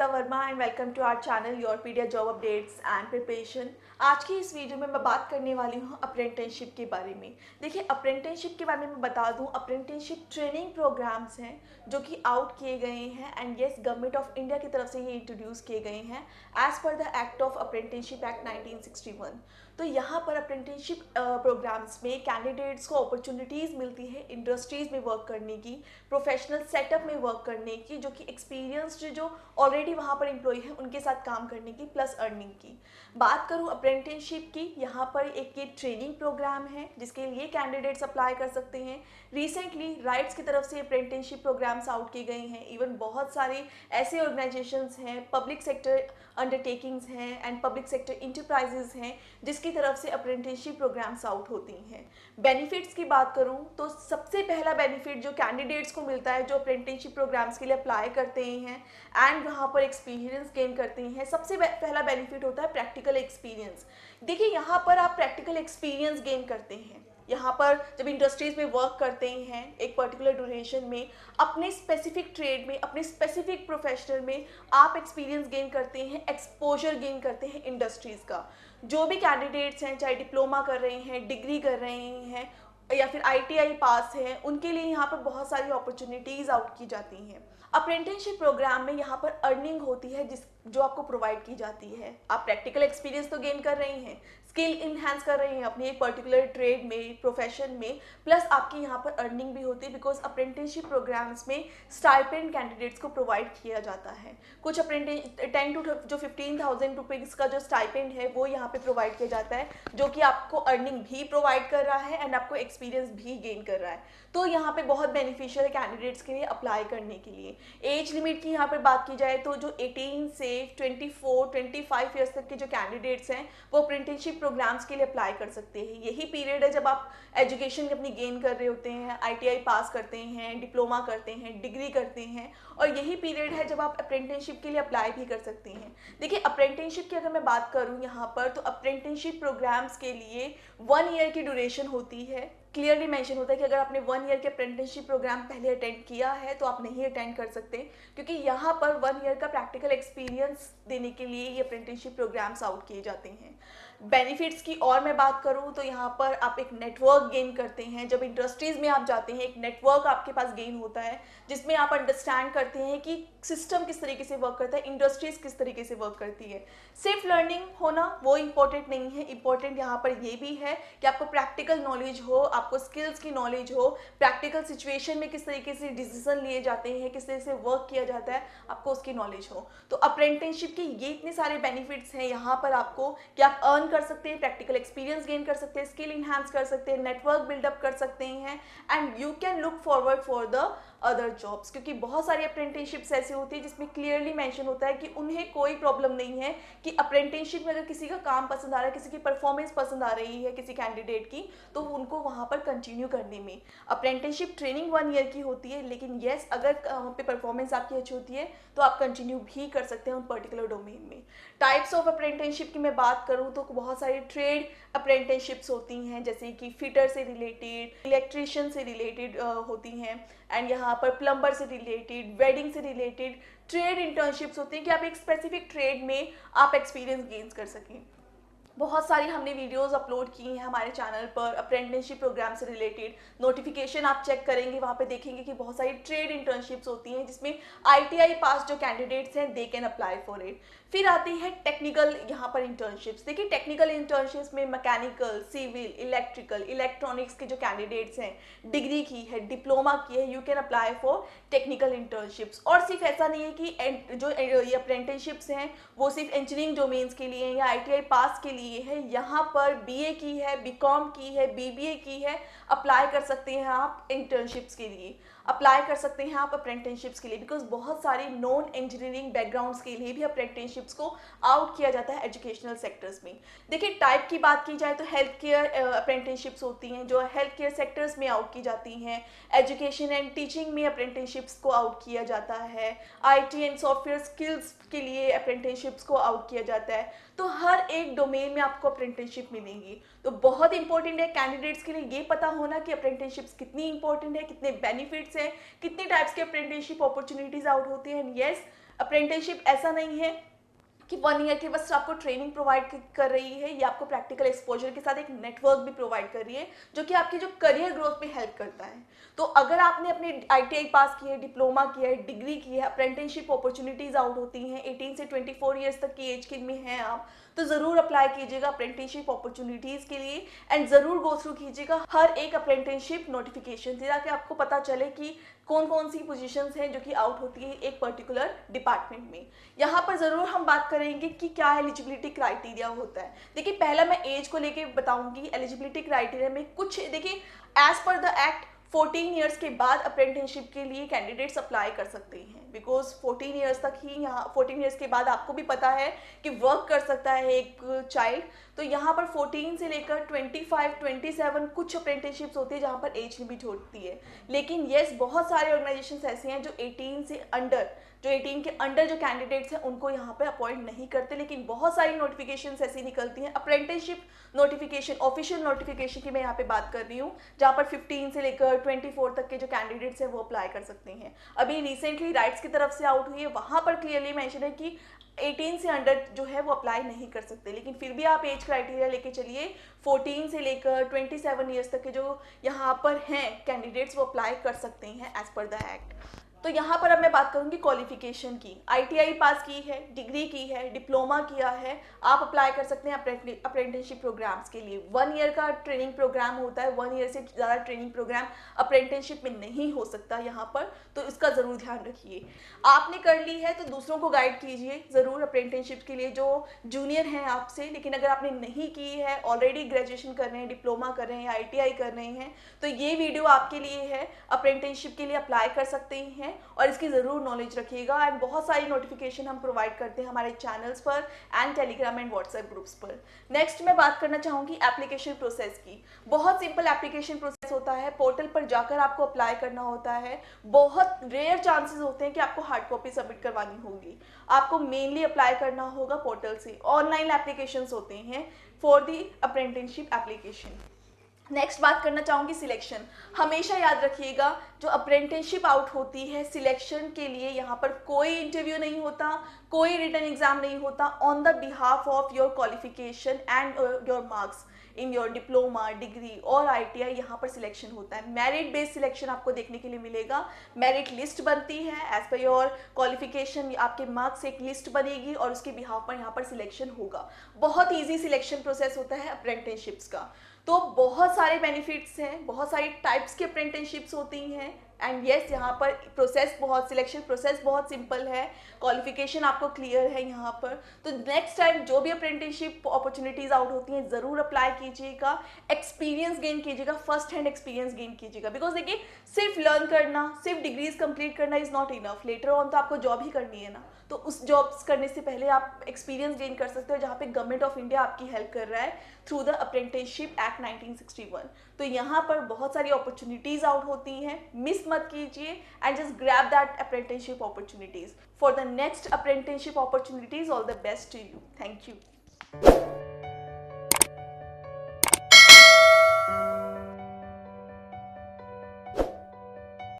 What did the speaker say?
Verma and welcome to our channel Yourpedia job updates and preparation. आज की इस video में मैं बात करने वाली हूँ अप्रेंटिसशिप के बारे में। देखिए, अप्रेंटिसशिप के बारे में मैं बता दूँ, अप्रेंटिसशिप ट्रेनिंग प्रोग्राम्स हैं जो कि आउट किए गए हैं and yes government of India की तरफ से ये इंट्रोड्यूस किए गए हैं as per the act of apprenticeship act 1961। तो यहाँ पर अप्रेंटिसशिप प्रोग्राम्स में कैंडिडेट्स को अपॉर्चुनिटीज़ मिलती है इंडस्ट्रीज़ में वर्क करने की, प्रोफेशनल सेटअप में वर्क करने की, जो कि एक्सपीरियंस्ड जो ऑलरेडी वहाँ पर एम्प्लॉय हैं उनके साथ काम करने की, प्लस अर्निंग की। बात करूँ अप्रेंटिसशिप की, यहाँ पर एक ये ट्रेनिंग प्रोग्राम है जिसके लिए कैंडिडेट्स अप्लाई कर सकते हैं। रिसेंटली राइट्स की तरफ से अप्रेंटिसशिप प्रोग्राम्स आउट किए गए हैं। इवन बहुत सारे ऐसे ऑर्गेनाइजेशंस हैं, पब्लिक सेक्टर अंडरटेकिंग्स हैं एंड पब्लिक सेक्टर इंटरप्राइजेज हैं जिसकी तरफ से अप्रेंटिसशिप प्रोग्राम्स आउट होती हैं। बेनिफिट्स की बात करूं तो सबसे पहला बेनिफिट जो कैंडिडेट्स को मिलता है जो अप्रेंटिसशिप प्रोग्राम्स के लिए अप्लाई करते हैं एंड वहां पर एक्सपीरियंस गेन करते हैं, सबसे पहला बेनिफिट होता है प्रैक्टिकल एक्सपीरियंस। देखिए, यहाँ पर आप प्रैक्टिकल एक्सपीरियंस गेन करते हैं। यहाँ पर जब इंडस्ट्रीज में वर्क करते हैं एक पर्टिकुलर ड्यूरेशन में, अपने स्पेसिफिक ट्रेड में, अपने स्पेसिफिक प्रोफेशनल में आप एक्सपीरियंस गेन करते हैं, एक्सपोजर गेन करते हैं इंडस्ट्रीज़ का। जो भी कैंडिडेट्स हैं, चाहे डिप्लोमा कर रहे हैं, डिग्री कर रहे हैं या फिर आईटीआई पास है, उनके लिए यहाँ पर बहुत सारी अपॉर्चुनिटीज़ आउट की जाती हैं। अप्रेंटिसशिप प्रोग्राम में यहाँ पर अर्निंग होती है जो आपको प्रोवाइड की जाती है। आप प्रैक्टिकल एक्सपीरियंस तो गेन कर रहे हैं, स्किल इन्हांस कर रहे हैं अपनी एक पर्टिकुलर ट्रेड में, प्रोफेशन में, प्लस आपकी यहाँ पर अर्निंग भी होती है बिकॉज अप्रेंटिसशिप प्रोग्राम्स में स्टाइपेंड कैंडिडेट्स को प्रोवाइड किया जाता है। कुछ अप्रेंटिस 10 टू जो 15,000 रुपीज़ का जो स्टाइपेंड है वो यहाँ पे प्रोवाइड किया जाता है, जो कि आपको अर्निंग भी प्रोवाइड कर रहा है एंड आपको एक्सपीरियंस भी गेन कर रहा है। तो यहाँ पे बहुत बेनिफिशियल है कैंडिडेट्स के लिए अप्लाई करने के लिए। एज लिमिट की यहाँ पर बात की जाए तो जो 18 से 24-25 ईयर्स तक के जो कैंडिडेट्स हैं वो अप्रेंटिसशिप प्रोग्राम्स के लिए अप्लाई कर सकते हैं। यही पीरियड है जब आप एजुकेशन अपनी गेन कर रहे होते हैं, आईटीआई पास करते हैं, डिप्लोमा करते हैं, डिग्री करते हैं, और यही पीरियड है जब आप अप्रेंटिसशिप के लिए अप्लाई भी कर सकते हैं। देखिए, अप्रेंटिसशिप की अगर मैं बात करूं यहाँ पर, तो अप्रेंटिसशिप प्रोग्राम्स के लिए 1 ईयर की ड्यूरेशन होती है। क्लियरली मेंशन होता है कि अगर आपने 1 ईयर के अप्रेंटिसशिप प्रोग्राम पहले अटेंड किया है तो आप नहीं अटेंड कर सकते, क्योंकि यहाँ पर 1 ईयर का प्रैक्टिकल एक्सपीरियंस देने के लिए ये अप्रेंटिसशिप प्रोग्राम्स आउट किए जाते हैं। बेनिफिट्स की और मैं बात करूँ तो यहाँ पर आप एक नेटवर्क गेन करते हैं। जब इंडस्ट्रीज़ में आप जाते हैं, एक नेटवर्क आपके पास गेन होता है जिसमें आप अंडरस्टैंड करते हैं कि सिस्टम किस तरीके से वर्क करता है, इंडस्ट्रीज़ किस तरीके से वर्क करती है। सिर्फ लर्निंग होना वो इम्पोर्टेंट नहीं है, इम्पोर्टेंट यहाँ पर ये भी है कि आपको प्रैक्टिकल नॉलेज हो, आपको स्किल्स की नॉलेज हो, प्रैक्टिकल सिचुएशन में किस तरीके से डिसीजन लिए जाते हैं, किस तरीके से वर्क किया जाता है, आपको उसकी नॉलेज हो। तो अप्रेंटिसशिप के ये इतने सारे बेनिफिट्स हैं यहाँ पर आपको कि आप अर्न कर सकते हैं, प्रैक्टिकल एक्सपीरियंस गेन कर सकते हैं, स्किल इन्हांस कर सकते हैं, नेटवर्क बिल्डअप कर सकते हैं and you can look forward for the other jobs. क्योंकि बहुत सारी अप्रेंटिसशिप्स ऐसी होती है जिसमें क्लियरली मेंशन होता है कि उन्हें कोई प्रॉब्लम नहीं है कि अप्रेंटिसशिप में अगर किसी का काम पसंद आ रहा है, किसी की परफॉर्मेंस पसंद आ रही है किसी कैंडिडेट की, तो उनको वहाँ पर कंटिन्यू करने में। अप्रेंटिसशिप ट्रेनिंग 1 ईयर की होती है, लेकिन येस अगर वहाँ पे परफॉर्मेंस आपकी अच्छी होती है तो आप कंटिन्यू भी कर सकते हैं उन पर्टिकुलर डोमेन में। टाइप्स ऑफ अप्रेंटिसशिप की मैं बात करूँ तो बहुत सारी ट्रेड अप्रेंटिसशिप्स होती हैं, जैसे कि फिटर से रिलेटेड, इलेक्ट्रिशियन से रिलेटेड होती हैं एंड यहाँ पर प्लम्बर से रिलेटेड, वेल्डिंग से रिलेटेड ट्रेड इंटर्नशिप्स होती हैं कि आप एक स्पेसिफिक ट्रेड में आप एक्सपीरियंस गेन कर सकें। बहुत सारी हमने वीडियोस अपलोड की हैं हमारे चैनल पर अप्रेंटिसशिप प्रोग्राम से रिलेटेड। नोटिफिकेशन आप चेक करेंगे, वहाँ पे देखेंगे कि बहुत सारी ट्रेड इंटर्नशिप्स होती हैं जिसमें आईटीआई पास जो कैंडिडेट्स हैं they can apply for it. फिर आती है टेक्निकल यहाँ पर इंटर्नशिप्स। देखिए, टेक्निकल इंटर्नशिप्स में मैकेनिकल, सिविल, इलेक्ट्रिकल, इलेक्ट्रॉनिक्स के जो कैंडिडेट्स हैं, डिग्री की है, डिप्लोमा की है, you can apply for technical internships. और सिर्फ ऐसा नहीं है कि जो ये अप्रेंटिसशिप्स हैं वो सिर्फ इंजीनियरिंग डोमेन्स के लिए या आईटीआई पास के लिए है। यहाँ पर बीए की है, बीकॉम की है, बीबीए की है, अप्लाई कर सकते हैं आप इंटर्नशिप्स के लिए, अप्लाई कर सकते हैं आप अप्रेंटिसशिप्स के लिए, बिकॉज बहुत सारी नॉन इंजीनियरिंग बैकग्राउंड्स के लिए भी अप्रेंटिसशिप्स को आउट किया जाता है एजुकेशनल सेक्टर्स में। देखिए, टाइप की बात की जाए तो हेल्थ केयर अप्रेंटिसशिप्स होती हैं जो हेल्थ केयर सेक्टर्स में आउट की जाती हैं। एजुकेशन एंड टीचिंग में अप्रेंटिसशिप्स को आउट किया जाता है। आईटी एंड सॉफ्टवेयर स्किल्स के लिए अप्रेंटिसशिप्स को आउट किया जाता है। तो हर एक डोमेन में आपको अप्रेंटिसशिप मिलेंगी। तो बहुत इंपॉर्टेंट है कैंडिडेट्स के लिए ये पता होना कि अप्रेंटिसशिप्स कितनी इंपॉर्टेंट है, कितने बेनिफिट्स हैं, कितने टाइप्स के अप्रेंटिसशिप अपॉर्चुनिटीज आउट होती हैं। एंड येस, अप्रेंटिसशिप ऐसा नहीं है कि 1 ईयर की बस आपको ट्रेनिंग प्रोवाइड कर रही है, ये आपको प्रैक्टिकल एक्सपोजर के साथ एक नेटवर्क भी प्रोवाइड कर रही है जो कि आपकी जो करियर ग्रोथ में हेल्प करता है। तो अगर आपने अपनी ITI पास की है, डिप्लोमा किया है, डिग्री की है, अप्रेंटिसशिप अपॉर्चुनिटीज आउट होती हैं, 18 से 24 ईयर्स तक की एज के में हैं आप, तो ज़रूर अप्लाई कीजिएगा अप्रेंटिसशिप अपॉर्चुनिटीज़ के लिए एंड ज़रूर गो थ्रू कीजिएगा हर एक अप्रेंटिसशिप नोटिफिकेशन ताकि आपको पता चले कि कौन कौन सी पोजीशंस हैं जो कि आउट होती है एक पर्टिकुलर डिपार्टमेंट में। यहाँ पर ज़रूर हम बात करेंगे कि क्या एलिजिबिलिटी क्राइटेरिया होता है। देखिए पहला मैं एज को लेके बताऊंगी। एलिजिबिलिटी क्राइटेरिया में कुछ देखिए as per the act 14 years के बाद अप्रेंटिसशिप के लिए कैंडिडेट्स अप्लाई कर सकते हैं, बिकॉज 14 ईयर्स तक ही यहाँ 14 ईयर्स के बाद आपको भी पता है कि वर्क कर सकता है एक चाइल्ड। तो यहाँ पर 14 से लेकर 25, 27 कुछ अप्रेंटिसशिप्स होती है जहाँ पर एज लिमिट होती है। लेकिन येस बहुत सारे ऑर्गेनाइजेशंस ऐसे हैं जो 18 से अंडर जो कैंडिडेट्स हैं उनको यहाँ पे अपॉइंट नहीं करते। लेकिन बहुत सारी नोटिफिकेशंस ऐसी निकलती हैं, अप्रेंटिसशिप नोटिफिकेशन, ऑफिशियल नोटिफिकेशन की मैं यहाँ पे बात कर रही हूँ, जहाँ पर 15 से लेकर 24 तक के जो कैंडिडेट्स हैं वो अप्लाई कर सकते हैं। अभी रिसेंटली राइट्स की तरफ से आउट हुई है, वहाँ पर क्लियरली मेंशन है कि 18 से अंडर जो है वो अप्लाई नहीं कर सकते। लेकिन फिर भी आप एज क्राइटेरिया लेके चलिए, 14 से लेकर 27 ईयर्स तक के जो यहाँ पर हैं कैंडिडेट्स वो अप्लाई कर सकते हैं एज पर द एक्ट। तो यहाँ पर अब मैं बात करूँगी क्वालिफिकेशन की। ITI पास की है, डिग्री की है, डिप्लोमा किया है, आप अप्लाई कर सकते हैं अप्रेंटिसशिप प्रोग्राम्स के लिए। 1 ईयर का ट्रेनिंग प्रोग्राम होता है, 1 ईयर से ज़्यादा ट्रेनिंग प्रोग्राम अप्रेंटिसशिप में नहीं हो सकता यहाँ पर, तो इसका ज़रूर ध्यान रखिए। आपने कर ली है तो दूसरों को गाइड कीजिए ज़रूर अप्रेंटिसशिप के लिए जो जूनियर हैं आपसे। लेकिन अगर आपने नहीं की है, ऑलरेडी ग्रेजुएशन कर रहे हैं, डिप्लोमा कर रहे हैं, ITI कर रहे हैं, तो ये वीडियो आपके लिए है। अप्रेंटिसशिप के लिए अप्लाई कर सकते हैं और इसकी ज़रूर नॉलेज रखिएगा। एंड बहुत सारी नोटिफिकेशन हम प्रोवाइड करते हैं हमारे चैनल्स पर and Telegram and WhatsApp groups पर। नेक्स्ट मैं बात करना चाहूँगी एप्लीकेशन प्रोसेस की। बहुत सिंपल एप्लीकेशन प्रोसेस होता है, पोर्टल पर जाकर आपको अप्लाई करना होता है। बहुत रेयर चांसेस होते हैं कि आपको हार्ड कॉपी सबमिट करवानी होगी, आपको मेनली अप्लाई करना होगा पोर्टल से। ऑनलाइन एप्लीकेशंस होते हैं for the apprenticeship application. Next बात करना चाहूँगी सिलेक्शन। हमेशा याद रखिएगा जो अप्रेंटिसशिप आउट होती है सिलेक्शन के लिए यहाँ पर कोई इंटरव्यू नहीं होता, कोई रिटन एग्जाम नहीं होता। On the behalf of your qualification and your marks in your diploma, degree और ITI यहाँ पर सिलेक्शन होता है। मेरिट बेस्ड सिलेक्शन आपको देखने के लिए मिलेगा। मेरिट लिस्ट बनती है एज पर योर क्वालिफिकेशन, आपके मार्क्स एक लिस्ट बनेगी और उसके बिहाफ पर यहाँ पर सिलेक्शन होगा। बहुत ईजी सिलेक्शन प्रोसेस होता है अप्रेंटिसशिप्स का। तो बहुत सारे बेनिफिट्स हैं, बहुत सारी टाइप्स की अप्रेंटिसशिप्स होती हैं एंड येस यहाँ पर सिलेक्शन प्रोसेस बहुत सिंपल है। क्वालिफिकेशन आपको क्लियर है यहाँ पर। तो नेक्स्ट टाइम जो भी अप्रेंटिसशिप अपॉर्चुनिटीज़ आउट होती हैं ज़रूर अप्लाई कीजिएगा, एक्सपीरियंस गेन कीजिएगा, फर्स्ट हैंड एक्सपीरियंस गेन कीजिएगा। बिकॉज देखिए सिर्फ लर्न करना, सिर्फ डिग्रीज कंप्लीट करना is not enough. Later on तो आपको जॉब ही करनी है ना, तो उस जॉब्स करने से पहले आप एक्सपीरियंस गेन कर सकते हो, जहाँ पे गवर्नमेंट ऑफ इंडिया आपकी हेल्प कर रहा है थ्रू द अप्रेंटिसशिप एक्ट 1961। तो यहाँ पर बहुत सारी अपॉर्चुनिटीज़ आउट होती हैं, मिस मत कीजिए and just grab that apprenticeship opportunities for the next apprenticeship opportunities. All the best to you. Thank you.